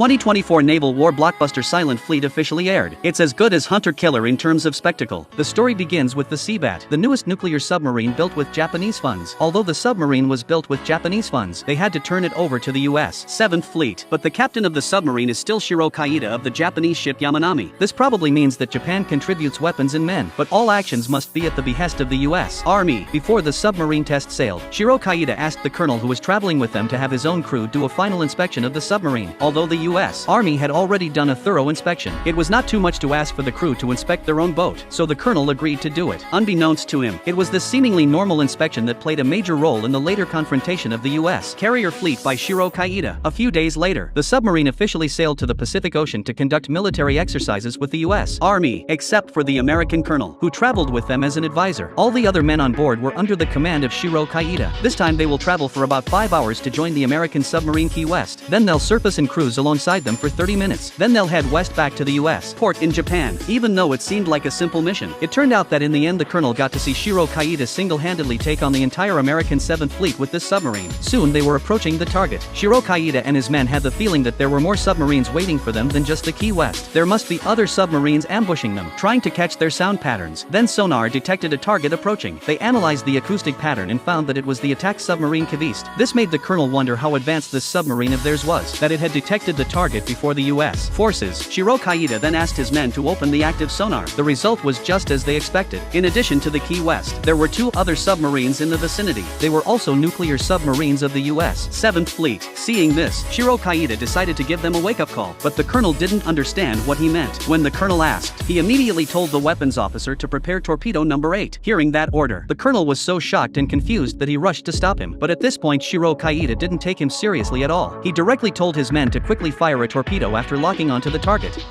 2024 naval war blockbuster Silent Fleet officially aired. It's as good as Hunter Killer in terms of spectacle. The story begins with the Seabat, the newest nuclear submarine built with Japanese funds. Although the submarine was built with Japanese funds, they had to turn it over to the US 7th Fleet. But the captain of the submarine is still Shiro Kaida of the Japanese ship Yamanami. This probably means that Japan contributes weapons and men, but all actions must be at the behest of the US Army. Before the submarine test sailed, Shiro Kaida asked the colonel who was traveling with them to have his own crew do a final inspection of the submarine. Although the US Army had already done a thorough inspection, it was not too much to ask for the crew to inspect their own boat, so the colonel agreed to do it. Unbeknownst to him, it was this seemingly normal inspection that played a major role in the later confrontation of the US carrier fleet by Shiro Kaida. A few days later, the submarine officially sailed to the Pacific Ocean to conduct military exercises with the US Army, except for the American colonel, who traveled with them as an advisor. All the other men on board were under the command of Shiro Kaida. This time they will travel for about 5 hours to join the American submarine Key West. Then they'll surface and cruise alongside them for 30 minutes. Then they'll head west back to the US port in Japan. Even though it seemed like a simple mission, it turned out that in the end the colonel got to see Shiro Kaida single-handedly take on the entire American 7th Fleet with this submarine. Soon they were approaching the target. Shiro Kaida and his men had the feeling that there were more submarines waiting for them than just the Key West. There must be other submarines ambushing them, trying to catch their sound patterns. Then sonar detected a target approaching. They analyzed the acoustic pattern and found that it was the attack submarine Kavist. This made the colonel wonder how advanced this submarine of theirs was, that it had detected the target before the US forces. Shiro Kaida then asked his men to open the active sonar. The result was just as they expected. In addition to the Key West, there were 2 other submarines in the vicinity. They were also nuclear submarines of the US 7th Fleet. Seeing this, Shiro Kaida decided to give them a wake-up call, but the colonel didn't understand what he meant. When the colonel asked, he immediately told the weapons officer to prepare torpedo number 8. Hearing that order, the colonel was so shocked and confused that he rushed to stop him. But at this point Shiro Kaida didn't take him seriously at all. He directly told his men to quickly fire a torpedo after locking onto the target.